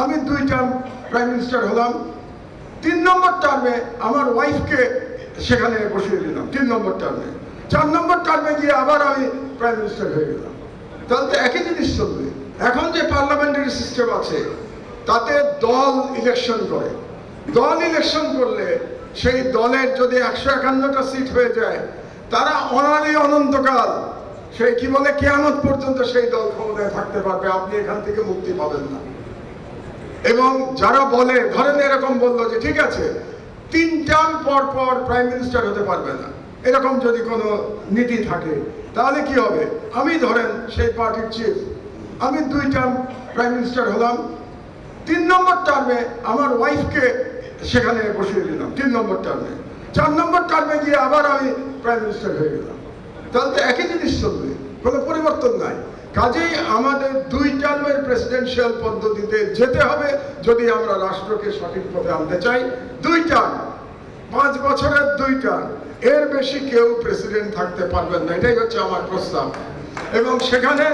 আমি 2 term prime minister হলাম, 3 নম্বর টার্মে আমার ওয়াইফকে সেখানে বসিয়ে দিলাম 3 নম্বর টার্মে, 4 নম্বর টার্মে গিয়ে আবার আমি প্রাইম মিনিস্টার হয়ে গেলাম। তাহলে তো একই জিনিস চলবে। এখন যে পার্লামেন্টারি সিস্টেম আছে তাতে দল ইলেকশন করে, দল ইলেকশন করলে সেই দলের যদি 151টা সিট হয়ে যায়, তারা অনাদি অনন্তকাল সেই কি বলে কিয়ামত পর্যন্ত সেই দল ক্ষমতায় থাকতে পারবে, আপনি এখান থেকে মুক্তি পাবেন না। এবং যারা বলে, ধরেন এরকম বললো যে ঠিক আছে 3 টার্ম পর পর প্রাইম মিনিস্টার হতে পারবে না, এরকম যদি কোনো নীতি থাকে তাহলে কি হবে? আমি ধরেন সেই পার্টির চিফ, আমি 2 টার্ম প্রাইম মিনিস্টার হলাম, 3 নম্বর টার্মে আমার ওয়াইফকে সেখানে বসিয়ে দিলাম 3 নম্বর টার্মে, 4 নম্বর টার্মে গিয়ে আবার আমি প্রাইম মিনিস্টার হয়ে গেলাম। তাহলে তো একই জিনিস চলবে, কোনো পরিবর্তন নাই। কাজেই আমাদের 2 টার্মের প্রেসিডেন্সিয়াল পদ্ধতিতে যেতে হবে যদি আমরা রাষ্ট্রকে সঠিক পথে আনতে চাই। 2 টার্ম, 5 বছরের 2 টার্ম, এর বেশি কেউ প্রেসিডেন্ট থাকতে পারবেন না, এটাই হচ্ছে আমার প্রস্তাব। এবং সেখানে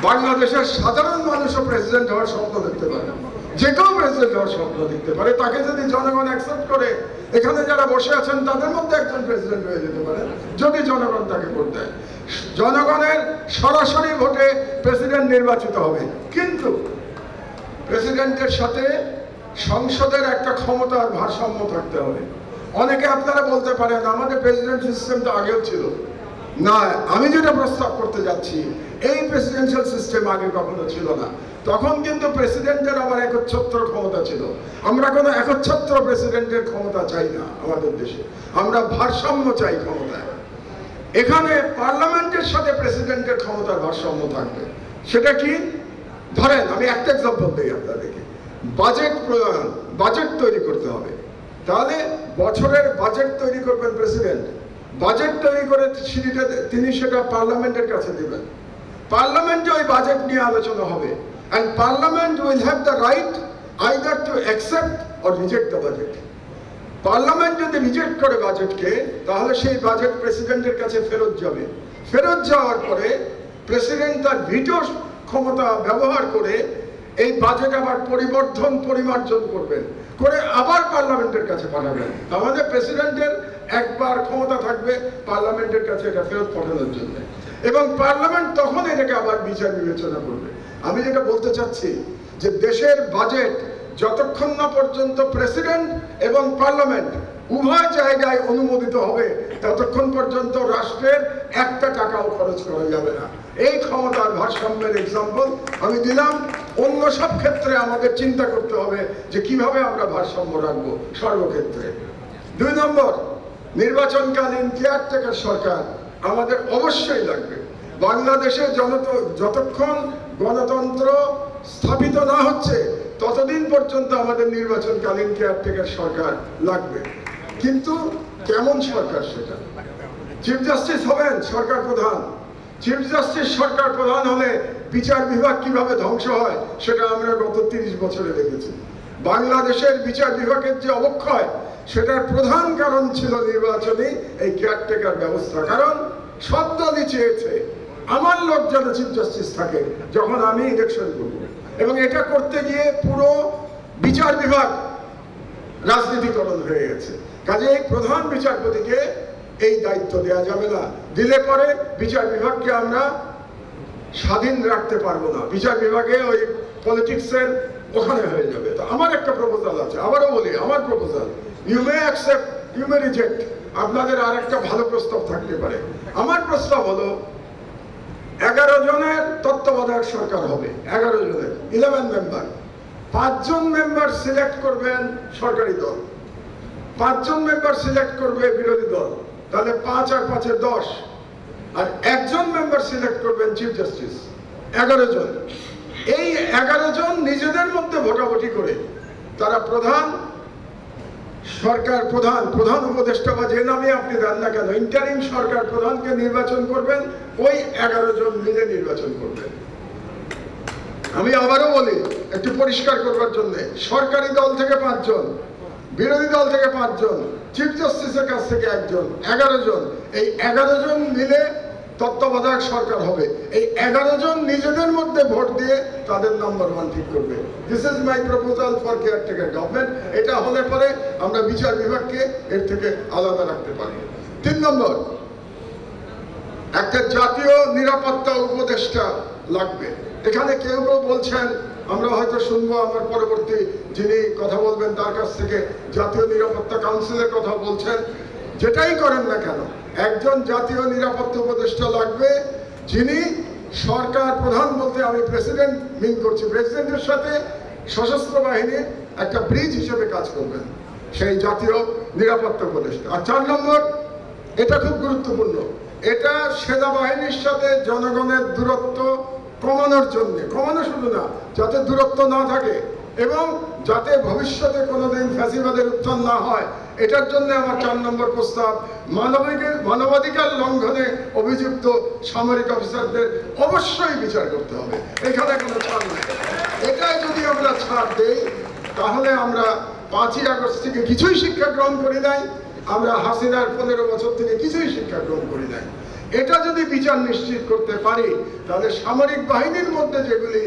বাংলাদেশের সাধারণ মানুষও প্রেসিডেন্ট হওয়ার স্বপ্ন দেখতে পারে, যে কেউ প্রেসিডেন্ট হওয়ার স্বপ্ন দেখতে পারে, তাকে যদি জনগণ অ্যাকসেপ্ট করে, এখানে যারা বসে আছেন তাদের মধ্যে একজন প্রেসিডেন্ট হয়ে যেতে পারে যদি জনগণ তাকে ভোট দেয়। জনগণের সরাসরি ভোটে প্রেসিডেন্ট নির্বাচিত হবে, কিন্তু প্রেসিডেন্টের সাথে সংসদের একটা ক্ষমতার ভারসাম্য থাকতে হবে। অনেকে আপনারা বলতে পারেন আমাদের প্রেসিডেন্ট সিস্টেম তো আগেও ছিল না, আমি যেটা প্রস্তাব করতে যাচ্ছি এই প্রেসিডেন্সিয়াল সিস্টেম আগে কখনো ছিল না। তখন কিন্তু প্রেসিডেন্টের আবার একচ্ছত্র ক্ষমতা ছিল। আমরা কোনো একচ্ছত্র প্রেসিডেন্টের ক্ষমতা চাই না আমাদের দেশে, আমরা ভারসাম্য চাই ক্ষমতায়। এখানে পার্লামেন্টের সাথে প্রেসিডেন্টের ক্ষমতার ভারসাম্য থাকবে। সেটা কি? ধরেন আমি একটা এক্সাম্পল দিই আপনাদেরকে, বাজেট তৈরি করতে হবে, তাহলে বছরের বাজেট তৈরি করবেন প্রেসিডেন্ট, বাজেট তৈরি করে তিনি সেটা পার্লামেন্টের কাছে দেবেন, পার্লামেন্টে ওই বাজেট নিয়ে আলোচনা হবে, and parliament will have the right either to accept or reject the budget. Parliament যদি রিজেক্ট করে বাজেটকে, তাহলে সেই বাজেট প্রেসিডেন্টের কাছে ফেরত যাবে, ফেরত যাওয়ার পরে প্রেসিডেন্ট তার ভিটো ক্ষমতা ব্যবহার করে এই বাজেট আবার পরিমার্জন করবেন, করে আবার পার্লামেন্টের কাছে পাঠাবেন। আমাদের প্রেসিডেন্টের একবার ক্ষমতা থাকবে পার্লামেন্টের কাছে এটা ফেরত পাঠানোর জন্য, এবং পার্লামেন্ট তখন এটাকে আবার বিচার বিবেচনা করবে। আমি যেটা বলতে চাচ্ছি যে দেশের বাজেট যতক্ষণ না পর্যন্ত প্রেসিডেন্ট এবং পার্লামেন্ট উভয় জায়গায় অনুমোদিত হবে, ততক্ষণ পর্যন্ত রাষ্ট্রের একটা টাকাও খরচ করা যাবে না। এই ক্ষমতার ভারসাম্যের এক্সাম্পল আমি দিলাম। অন্য সব ক্ষেত্রে আমাদের চিন্তা করতে হবে যে কিভাবে আমরা ভারসাম্য রাখবো সর্বক্ষেত্রে। 2 নম্বর, নির্বাচনকালীন কেয়ারটেকার সরকার আমাদের অবশ্যই লাগবে। বাংলাদেশে যতক্ষণ গণতন্ত্র স্থাপিত না হচ্ছে ততদিন পর্যন্ত আমাদের নির্বাচনকালীন কেয়ারটেকার সরকার লাগবে। কিন্তু কেমন সরকার? সেটা চিফ জাস্টিস হবেন সরকার প্রধান। চিফ জাস্টিস সরকার প্রধান হলে বিচার বিভাগ কিভাবে ধ্বংস হয় সেটা আমরা গত 30 বছরে দেখেছি। বাংলাদেশের বিচার বিভাগের যে অবক্ষয়, সেটার প্রধান কারণ ছিল নির্বাচনী এই কেয়ারটেকার ব্যবস্থা। কারণ সব দলই চেয়েছে আমার লোক যেন চিফ জাস্টিস থাকে যখন আমি ইলেকশন করব, এবং এটা করতে গিয়ে পুরো বিচার বিভাগ রাজনীতিকরণ হয়ে গেছে। কাজে প্রধান বিচারপতিকে এই দায়িত্ব দেওয়া যাবে না, দিলে পরে বিচার বিভাগকে আমরা স্বাধীন রাখতে পারবো না, বিচার বিভাগে ওই পলিটিক্সের ওখানে হয়ে যাবে। তো আমার একটা প্রপোজাল আছে, আবারও বলি আমার proposal, you may accept, you may reject, আপনাদের আর একটা ভালো প্রস্তাব থাকতে পারে। আমার প্রস্তাব হলো 11 জনের তত্ত্বাবধায়ক সরকার হবে, 11 জনের 11 মেম্বার। 5 জন মেম্বার সিলেক্ট করবেন সরকারি দল, 5 জন মেম্বার সিলেক্ট করবে বিরোধী দল, তাহলে 5 আর 5 এ 10, আর 1 জন মেম্বার সিলেক্ট করবেন চিফ জাস্টিস, 11 জন। এই 11 জন নিজেদের মধ্যে ভোটাভুটি করে তারা প্রধান সরকার প্রধান উপদেষ্টা বা যে নামে আপনি দেন না কেন, ইন্টারিম সরকার প্রধানকে নির্বাচন করবেন, ওই 11 জন মিলে নির্বাচন করবেন। আমি আবারও বলি একটু পরিষ্কার করবার জন্য, সরকারি দল থেকে 5 জন, বিরোধী দল থেকে 5 জন, চিফ জাস্টিসের কাছ থেকে 1 জন, 11 জন। এই 11 জন মিলে তত্ত্বাবধায়ক সরকার হবে। এই 11 জন নিজেদের মধ্যে ভোট দিয়ে তাদের নাম্বার 1 ঠিক করবে। This is my proposal for caretaker government. এটা হলে পরে আমরা বিচার বিভাগকে এর থেকে আলাদা রাখতে পারি। 3 নম্বর, একটা জাতীয় নিরাপত্তা উপদেষ্টা লাগবে। এখানে কেউ কেউ বলছেন, আমরা হয়তো শুনবো আমার পরবর্তী যিনি কথা বলবেন তার কাছ থেকে, জাতীয় নিরাপত্তা কাউন্সিলের কথা বলছেন। যেটাই করেন না কেন, একজন জাতীয় নিরাপত্তা উপদেষ্টা লাগবে যিনি সরকার প্রধান বলতে আমি প্রেসিডেন্ট মিন করছি, প্রেসিডেন্টের সাথে সশস্ত্র বাহিনীর একটা ব্রিজ হিসেবে কাজ করবেন, সেই জাতীয় নিরাপত্তা উপদেষ্টা। আর 4 নম্বর, এটা খুব গুরুত্বপূর্ণ, এটা সেনাবাহিনীর সাথে জনগণের দূরত্ব কমানোর জন্য, কমানো শুধু না, যাতে দূরত্ব না থাকে এবং যাতে ভবিষ্যতে কোনোদিন ফ্যাসিবাদের উত্থান না হয়, এটার জন্য আমার 4 নম্বর প্রস্তাব, মানবাধিকার লঙ্ঘনে অভিযুক্ত সামরিক অফিসারদের অবশ্যই বিচার করতে হবে। এখানে কোনো ছাড় নেই। এটাই যদি আমরা ছাড় দেই, তাহলে আমরা 5ই আগস্ট থেকে কিছুই শিক্ষা গ্রহণ করি নাই, আমরা হাসিনার 15 বছর থেকে কিছুই শিক্ষা গ্রহণ করি নাই। এটা যদি বিচার নিশ্চিত করতে পারি, তাহলে সামরিক বাহিনীর মধ্যে যেগুলি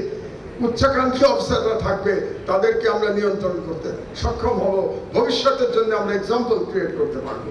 উচ্চাকাঙ্ক্ষী অফিসাররা থাকবে তাদেরকে আমরা নিয়ন্ত্রণ করতে সক্ষম হব, ভবিষ্যতের জন্য আমরা এক্সাম্পল ক্রিয়েট করতে পারবো।